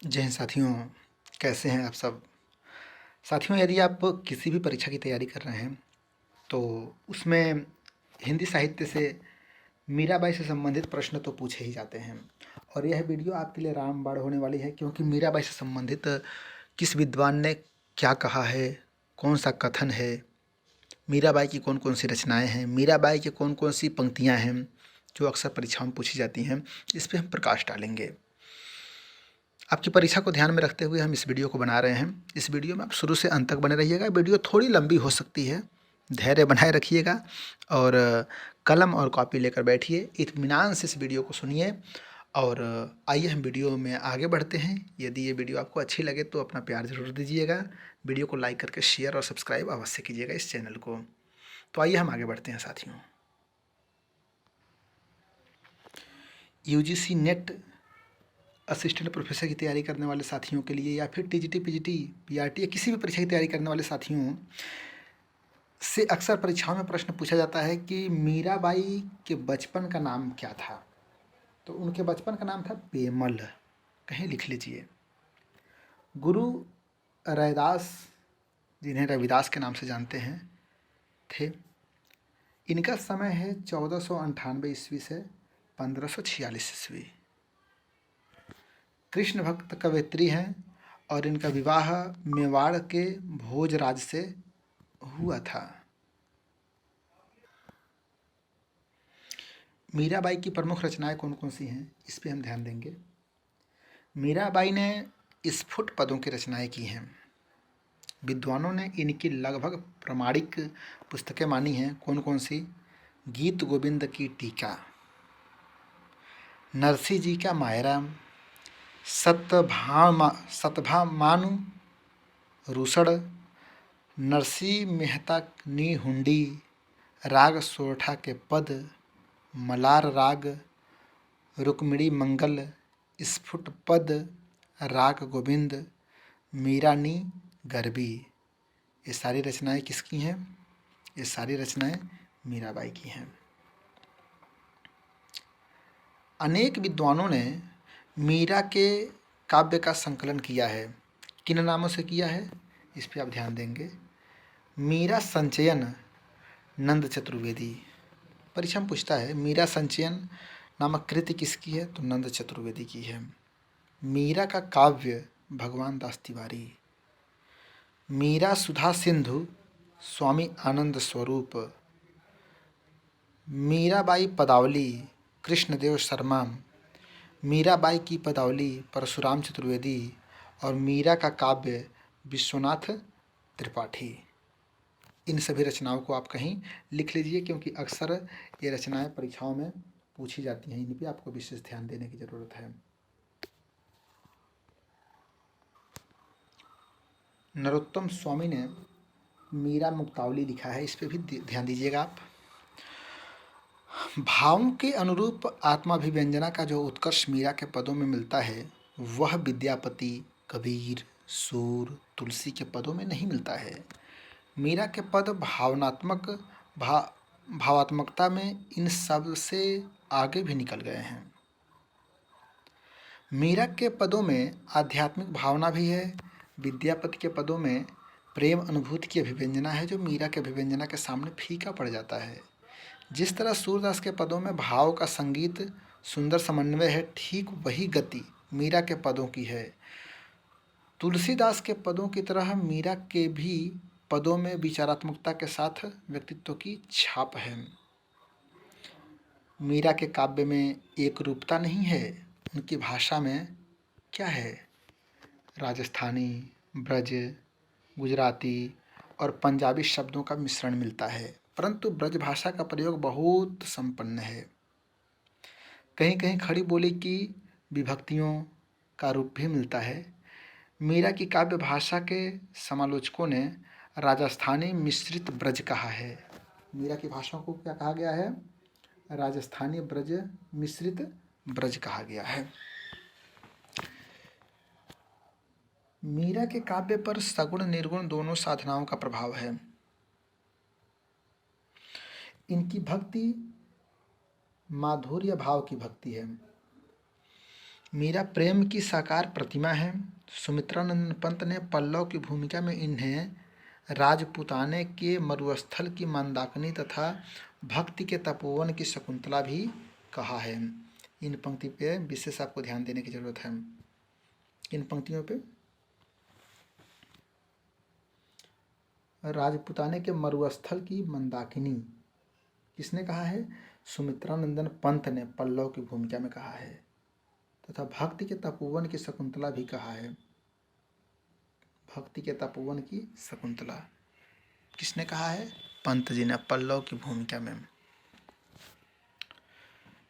जय हिंद साथियों, कैसे हैं आप सब। साथियों, यदि आप किसी भी परीक्षा की तैयारी कर रहे हैं तो उसमें हिंदी साहित्य से मीराबाई से संबंधित प्रश्न तो पूछे ही जाते हैं। और यह वीडियो आपके लिए रामबाण होने वाली है, क्योंकि मीराबाई से संबंधित किस विद्वान ने क्या कहा है, कौन सा कथन है, मीराबाई की कौन कौन सी रचनाएं हैं, मीराबाई की कौन कौन सी पंक्तियां हैं जो अक्सर परीक्षाओं में पूछी जाती हैं, इस पर हम प्रकाश डालेंगे। आपकी परीक्षा को ध्यान में रखते हुए हम इस वीडियो को बना रहे हैं। इस वीडियो में आप शुरू से अंत तक बने रहिएगा। वीडियो थोड़ी लंबी हो सकती है, धैर्य बनाए रखिएगा और कलम और कॉपी लेकर बैठिए, इत्मीनान से इस वीडियो को सुनिए। और आइए हम वीडियो में आगे बढ़ते हैं। यदि ये वीडियो आपको अच्छी लगे तो अपना प्यार ज़रूर दीजिएगा। वीडियो को लाइक करके शेयर और सब्सक्राइब अवश्य कीजिएगा इस चैनल को। तो आइए हम आगे बढ़ते हैं साथियों। यूजीसी नेट असिस्टेंट प्रोफेसर की तैयारी करने वाले साथियों के लिए, या फिर टीजीटी, पीजीटी, पीआरटी या किसी भी परीक्षा की तैयारी करने वाले साथियों से अक्सर परीक्षाओं में प्रश्न पूछा जाता है कि मीराबाई के बचपन का नाम क्या था। तो उनके बचपन का नाम था पेमल। कहीं लिख लीजिए। गुरु रैदास, जिन्हें रविदास के नाम से जानते हैं, थे। इनका समय है 1498 ईस्वी से 1546 ईस्वी। कृष्ण भक्त कवयित्री हैं और इनका विवाह मेवाड़ के भोजराज से हुआ था। मीराबाई की प्रमुख रचनाएं कौन कौन सी हैं, इस पे हम ध्यान देंगे। मीराबाई ने स्फुट पदों की रचनाएं की हैं। विद्वानों ने इनकी लगभग प्रामाणिक पुस्तकें मानी हैं। कौन कौन सी? गीत गोविंद की टीका, नरसी जी का मायरा, सतभामानु रूसड़, नरसी मेहता नी हुंडी, राग सोरठा के पद, मलार राग, रुक्मिणी मंगल, स्फुट पद, राग गोविंद, मीरानी गरबी। ये सारी रचनाएं किसकी हैं? ये सारी रचनाएं मीराबाई की हैं। अनेक विद्वानों ने मीरा के काव्य का संकलन किया है। किन नामों से किया है, इस पर आप ध्यान देंगे। मीरा संचयन, नंद चतुर्वेदी। परीक्षा में पूछता है मीरा संचयन नामक कृति किसकी है, तो नंद चतुर्वेदी की है। मीरा का काव्य, भगवान दास तिवारी। मीरा सुधा सिंधु, स्वामी आनंद स्वरूप। मीराबाई पदावली, कृष्णदेव शर्मा। मीराबाई की पदावली, परशुराम चतुर्वेदी। और मीरा का काव्य, विश्वनाथ त्रिपाठी। इन सभी रचनाओं को आप कहीं लिख लीजिए, क्योंकि अक्सर ये रचनाएं परीक्षाओं में पूछी जाती हैं। इन पर आपको विशेष ध्यान देने की ज़रूरत है। नरोत्तम स्वामी ने मीरा मुक्तावली लिखा है, इस पर भी ध्यान दीजिएगा आप। भावों के अनुरूप आत्माभिव्यंजना का जो उत्कर्ष मीरा के पदों में मिलता है, वह विद्यापति, कबीर, सूर, तुलसी के पदों में नहीं मिलता है। मीरा के पद भावात्मकता में इन सब से आगे भी निकल गए हैं। मीरा के पदों में आध्यात्मिक भावना भी है। विद्यापति के पदों में प्रेम अनुभूति की अभिव्यंजना है, जो मीरा के अभिव्यंजना के सामने फीका पड़ जाता है। जिस तरह सूरदास के पदों में भाव का संगीत सुंदर समन्वय है, ठीक वही गति मीरा के पदों की है। तुलसीदास के पदों की तरह मीरा के भी पदों में विचारात्मकता के साथ व्यक्तित्व की छाप है। मीरा के काव्य में एक रूपता नहीं है। उनकी भाषा में क्या है? राजस्थानी, ब्रज, गुजराती और पंजाबी शब्दों का मिश्रण मिलता है, परंतु ब्रज भाषा का प्रयोग बहुत संपन्न है। कहीं कहीं खड़ी बोली की विभक्तियों का रूप भी मिलता है। मीरा की काव्य भाषा के समालोचकों ने राजस्थानी मिश्रित ब्रज कहा है। मीरा की भाषा को क्या कहा गया है? राजस्थानी ब्रज मिश्रित ब्रज कहा गया है। मीरा के काव्य पर सगुण निर्गुण दोनों साधनाओं का प्रभाव है। इनकी भक्ति माधुर्य भाव की भक्ति है। मीरा प्रेम की साकार प्रतिमा है। सुमित्रानंद पंत ने पल्लव की भूमिका में इन्हें राजपूताने के मरुस्थल की मंदाकिनी तथा भक्ति के तपोवन की शकुंतला भी कहा है। इन पंक्ति पे विशेष आपको ध्यान देने की जरूरत है। इन पंक्तियों पे राजपूताने के मरुस्थल की मंदाकिनी किसने कहा है? सुमित्रानंदन पंत ने पल्लव की भूमिका में कहा है। तथा भक्ति के तपोवन की शकुंतला भी कहा है। भक्ति के तपोवन की शकुंतला किसने कहा है? पंत जी ने पल्लव की भूमिका में।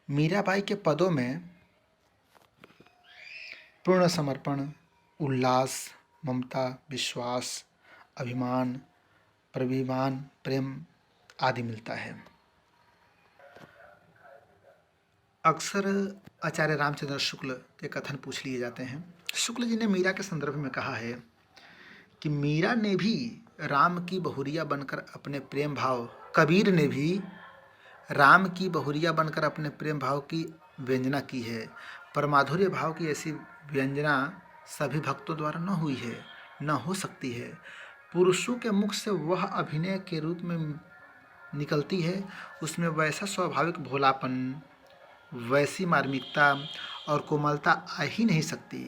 मीराबाई के पदों में पूर्ण समर्पण, उल्लास, ममता, विश्वास, अभिमान, प्रभिमान, प्रेम आदि मिलता है। अक्सर आचार्य रामचंद्र शुक्ल के कथन पूछ लिए जाते हैं। शुक्ल जी ने मीरा के संदर्भ में कहा है कि मीरा ने भी राम की बहुरिया बनकर अपने प्रेम भाव, कबीर ने भी राम की बहुरिया बनकर अपने प्रेम भाव की व्यंजना की है, पर माधुर्य भाव की ऐसी व्यंजना सभी भक्तों द्वारा न हुई है, न हो सकती है। पुरुषों के मुख से वह अभिनय के रूप में निकलती है, उसमें वैसा स्वाभाविक भोलापन, वैसी मार्मिकता और कोमलता आ ही नहीं सकती।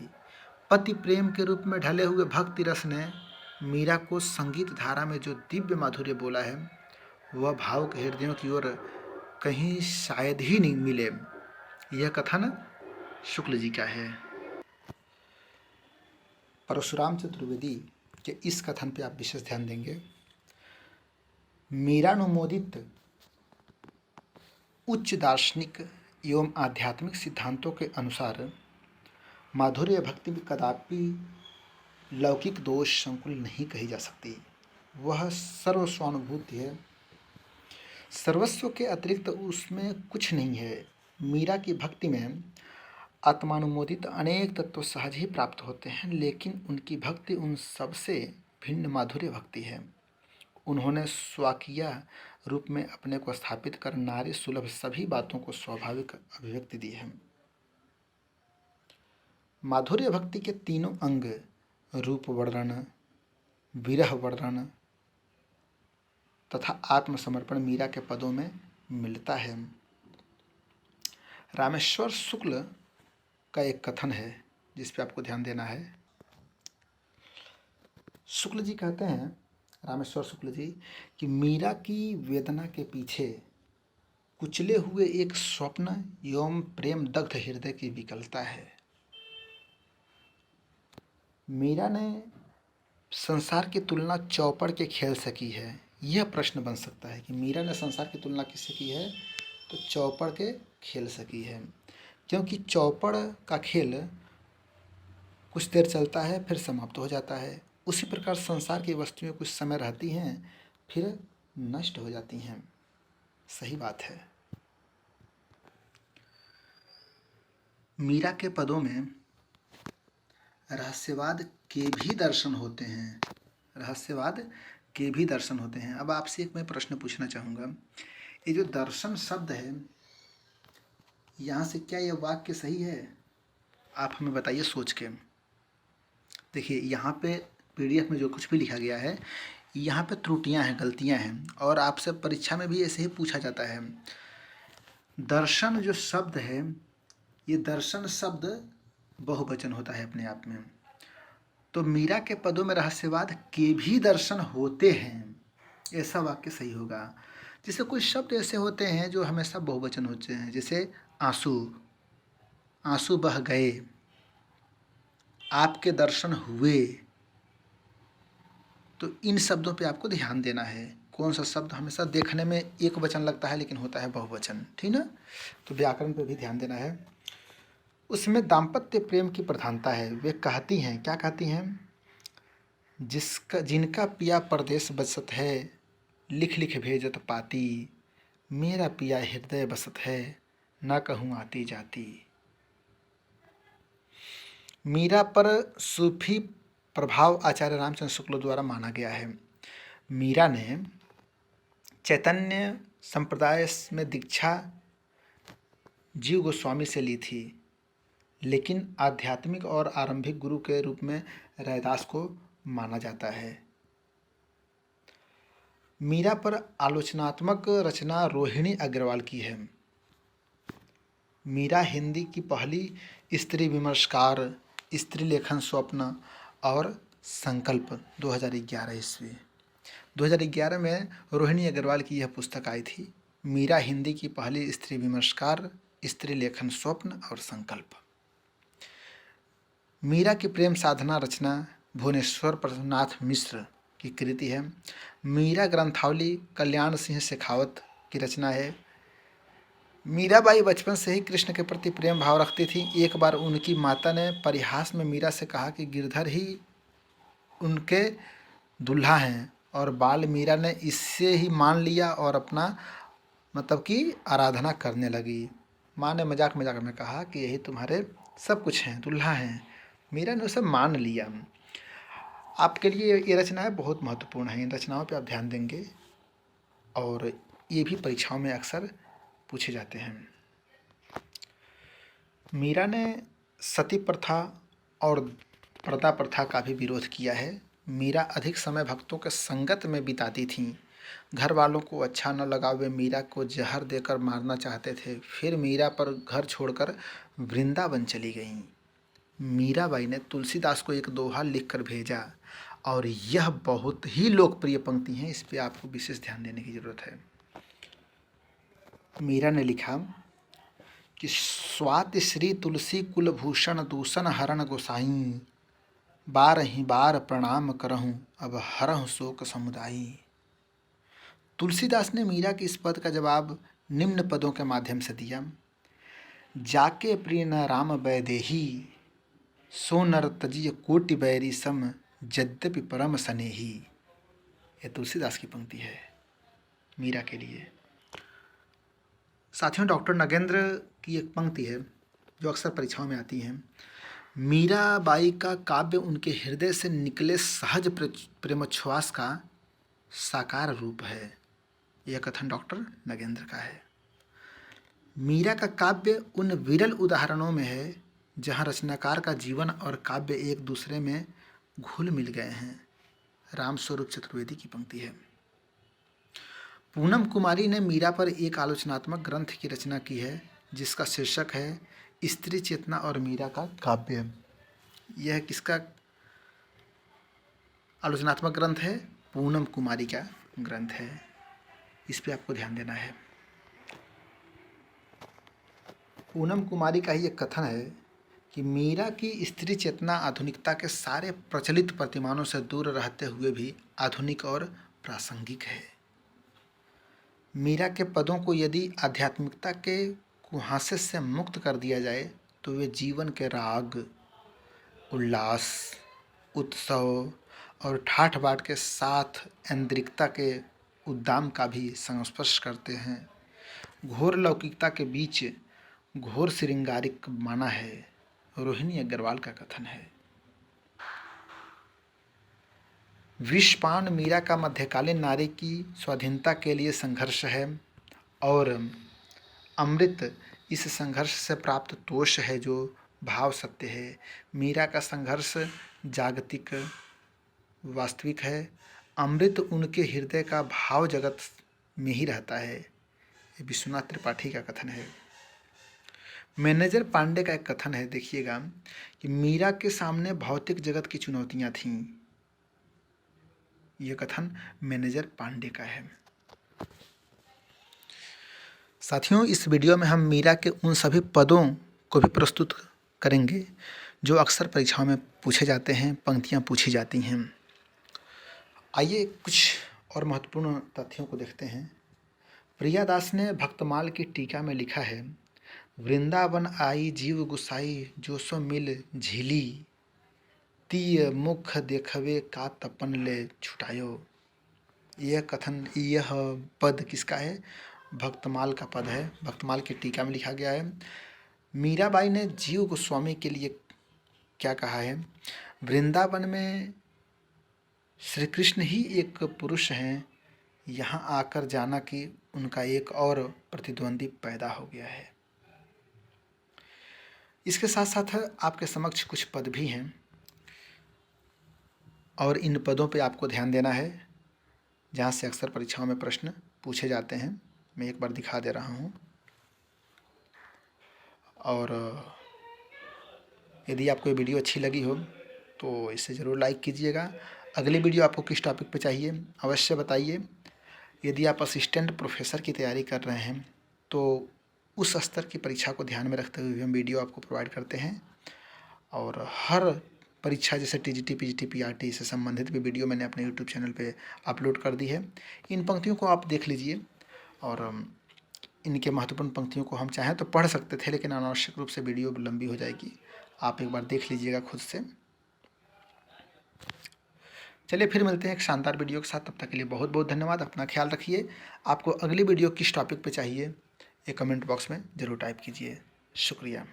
पति प्रेम के रूप में ढले हुए भक्ति रस ने मीरा को संगीत धारा में जो दिव्य माधुर्य बोला है, वह भाव के हृदयों की ओर कहीं शायद ही नहीं मिले। यह कथन शुक्ल जी का है। परशुराम चतुर्वेदी के इस कथन पे आप विशेष ध्यान देंगे। मीरानुमोदित उच्च दार्शनिक एवं आध्यात्मिक सिद्धांतों के अनुसार माधुर्य भक्ति में कदापि लौकिक दोष संकुल नहीं कही जा सकती। वह सर्वस्वानुभूति है, सर्वस्व के अतिरिक्त उसमें कुछ नहीं है। मीरा की भक्ति में आत्मानुमोदित अनेक तत्व सहज ही प्राप्त होते हैं, लेकिन उनकी भक्ति उन सबसे भिन्न माधुर्य भक्ति है। उन्होंने स्वाकीय रूप में अपने को स्थापित कर नारी सुलभ सभी बातों को स्वाभाविक अभिव्यक्ति दी है। माधुर्य भक्ति के तीनों अंग रूप वर्णन, विरह वर्णन तथा आत्मसमर्पण मीरा के पदों में मिलता है। रामेश्वर शुक्ल का एक कथन है जिस पे आपको ध्यान देना है। शुक्ल जी कहते हैं, रामेश्वर शुक्ल जी, कि मीरा की वेदना के पीछे कुचले हुए एक स्वप्न एवं प्रेम दग्ध हृदय की विकलता है। मीरा ने संसार की तुलना चौपड़ के खेल से की है। यह प्रश्न बन सकता है कि मीरा ने संसार की तुलना किससे की है? तो चौपड़ के खेल से की है, क्योंकि चौपड़ का खेल कुछ देर चलता है फिर समाप्त हो जाता है। उसी प्रकार संसार की वस्तुएं कुछ समय रहती हैं फिर नष्ट हो जाती हैं। सही बात है। मीरा के पदों में रहस्यवाद के भी दर्शन होते हैं। रहस्यवाद के भी दर्शन होते हैं। अब आपसे एक मैं प्रश्न पूछना चाहूँगा, ये जो दर्शन शब्द है, यहाँ से क्या ये वाक्य सही है? आप हमें बताइए सोच के। देखिए, यहाँ पे पीडीएफ में जो कुछ भी लिखा गया है, यहाँ पे त्रुटियाँ हैं, गलतियाँ हैं, और आपसे परीक्षा में भी ऐसे ही पूछा जाता है। दर्शन जो शब्द है, ये दर्शन शब्द बहुवचन होता है अपने आप में। तो मीरा के पदों में रहस्यवाद के भी दर्शन होते हैं, ऐसा वाक्य सही होगा। जैसे कुछ शब्द ऐसे होते हैं जो हमेशा बहुवचन होते हैं, जैसे आंसू, आंसू बह गए, आपके दर्शन हुए। तो इन शब्दों पे आपको ध्यान देना है। कौन सा शब्द हमेशा देखने में एक वचन लगता है लेकिन होता है बहुवचन, ठीक ना? तो व्याकरण पे भी ध्यान देना है। उसमें दाम्पत्य प्रेम की प्रधानता है। वे कहती हैं, क्या कहती हैं? जिनका पिया परदेश बसत है, लिख लिख भेजत पाती, मेरा पिया हृदय बसत है, ना कहूँ आती जाती। मीरा पर सूफी प्रभाव आचार्य रामचंद्र शुक्ल द्वारा माना गया है। मीरा ने चैतन्य संप्रदाय में दीक्षा जीव गोस्वामी से ली थी, लेकिन आध्यात्मिक और आरंभिक गुरु के रूप में रैदास को माना जाता है। मीरा पर आलोचनात्मक रचना रोहिणी अग्रवाल की है। मीरा हिंदी की पहली स्त्री विमर्शकार, स्त्री लेखन स्वप्न और संकल्प 2011 ईस्वी। 2011 में रोहिणी अग्रवाल की यह पुस्तक आई थी, मीरा हिंदी की पहली स्त्री विमर्शकार, स्त्री लेखन स्वप्न और संकल्प। मीरा की प्रेम साधना रचना भुवनेश्वर प्रभुनाथ मिश्र की कृति है। मीरा ग्रंथावली कल्याण सिंह शेखावत की रचना है। मीराबाई बचपन से ही कृष्ण के प्रति प्रेम भाव रखती थी। एक बार उनकी माता ने परिहास में मीरा से कहा कि गिरधर ही उनके दूल्हा हैं, और बाल मीरा ने इससे ही मान लिया और अपना मतलब कि आराधना करने लगी। माँ ने मजाक मजाक में कहा कि यही तुम्हारे सब कुछ हैं, दूल्हा हैं। मीरा ने उसे मान लिया। आपके लिए ये रचनाएं बहुत महत्वपूर्ण हैं। इन रचनाओं पे आप ध्यान देंगे और ये भी परीक्षाओं में अक्सर पूछे जाते हैं। मीरा ने सती प्रथा और पर्दा प्रथा का भी विरोध किया है। मीरा अधिक समय भक्तों के संगत में बिताती थीं। घर वालों को अच्छा न लगा वे मीरा को जहर देकर मारना चाहते थे। फिर मीरा पर घर छोड़कर वृंदावन चली गईं। मीराबाई ने तुलसीदास को एक दोहा लिखकर भेजा और यह बहुत ही लोकप्रिय पंक्ति है, इस पे आपको विशेष ध्यान देने की जरूरत है। मीरा ने लिखा कि स्वाति श्री तुलसी कुलभूषण दूषण हरण गोसाई, बार ही बार प्रणाम करहूँ अब हरहु शोक समुदायी। तुलसीदास ने मीरा के इस पद का जवाब निम्न पदों के माध्यम से दिया। जाके प्रिय न राम वैदेही, सो नर तजिय कोटि बैरी सम, यद्यपि परम स्नेही। यह तुलसीदास की पंक्ति है मीरा के लिए। साथियों, डॉक्टर नगेंद्र की एक पंक्ति है जो अक्सर परीक्षाओं में आती है। मीराबाई का काव्य उनके हृदय से निकले सहज प्रेमोच्छ्वास का साकार रूप है। यह कथन डॉक्टर नगेंद्र का है। मीरा का काव्य उन विरल उदाहरणों में है जहाँ रचनाकार का जीवन और काव्य एक दूसरे में घुल मिल गए हैं। रामस्वरूप चतुर्वेदी की पंक्ति है। पूनम कुमारी ने मीरा पर एक आलोचनात्मक ग्रंथ की रचना की है जिसका शीर्षक है स्त्री चेतना और मीरा का काव्य। यह किसका आलोचनात्मक ग्रंथ है? पूनम कुमारी का ग्रंथ है। इस पे आपको ध्यान देना है। पूनम कुमारी का ही एक कथन है कि मीरा की स्त्री चेतना आधुनिकता के सारे प्रचलित प्रतिमानों से दूर रहते हुए भी आधुनिक और प्रासंगिक है। मीरा के पदों को यदि आध्यात्मिकता के कुहासे से मुक्त कर दिया जाए तो वे जीवन के राग, उल्लास, उत्सव और ठाठ बाट के साथ ऐन्द्रिकता के उद्दाम का भी संस्पर्श करते हैं। घोर लौकिकता के बीच घोर श्रृंगारिक माना है। रोहिणी अग्रवाल का कथन है। विषपान मीरा का मध्यकालीन नारी की स्वाधीनता के लिए संघर्ष है और अमृत इस संघर्ष से प्राप्त तोष है जो भाव सत्य है। मीरा का संघर्ष जागतिक वास्तविक है। अमृत उनके हृदय का भाव जगत में ही रहता है। ये विश्वनाथ त्रिपाठी का कथन है। मैनेजर पांडे का एक कथन है, देखिएगा, कि मीरा के सामने भौतिक जगत की चुनौतियां थीं। यह कथन मैनेजर पांडे का है। साथियों, इस वीडियो में हम मीरा के उन सभी पदों को भी प्रस्तुत करेंगे जो अक्सर परीक्षाओं में पूछे जाते हैं, पंक्तियां पूछी जाती हैं। आइए कुछ और महत्वपूर्ण तथ्यों को देखते हैं। प्रियादास ने भक्तमाल की टीका में लिखा है, वृंदावन आई जीव गुसाई, जो सो मिल झीली, तीय मुख देखवे का तपन ले छुटायो। यह कथन, यह पद किसका है? भक्तमाल का पद है। भक्तमाल की टीका में लिखा गया है। मीराबाई ने जीव गोस्वामी के लिए क्या कहा है? वृंदावन में श्री कृष्ण ही एक पुरुष हैं, यहाँ आकर जाना कि उनका एक और प्रतिद्वंदी पैदा हो गया है। इसके साथ साथ आपके समक्ष कुछ पद भी हैं और इन पदों पे आपको ध्यान देना है, जहाँ से अक्सर परीक्षाओं में प्रश्न पूछे जाते हैं। मैं एक बार दिखा दे रहा हूँ। और यदि आपको ये वीडियो अच्छी लगी हो तो इसे ज़रूर लाइक कीजिएगा। अगली वीडियो आपको किस टॉपिक पे चाहिए अवश्य बताइए। यदि आप असिस्टेंट प्रोफेसर की तैयारी कर रहे हैं तो उस स्तर की परीक्षा को ध्यान में रखते हुए हम वीडियो आपको प्रोवाइड करते हैं। और हर परीक्षा जैसे टीजीटी, पीजीटी, पीआरटी से संबंधित भी वीडियो मैंने अपने यूट्यूब चैनल पे अपलोड कर दी है। इन पंक्तियों को आप देख लीजिए और इनके महत्वपूर्ण पंक्तियों को हम चाहें तो पढ़ सकते थे, लेकिन अनावश्यक रूप से वीडियो लंबी हो जाएगी। आप एक बार देख लीजिएगा खुद से। चलिए फिर मिलते हैं एक शानदार वीडियो के साथ। तब तक के लिए बहुत बहुत धन्यवाद। अपना ख्याल रखिए। आपको अगली वीडियो किस टॉपिक पे चाहिए ये कमेंट बॉक्स में ज़रूर टाइप कीजिए। शुक्रिया।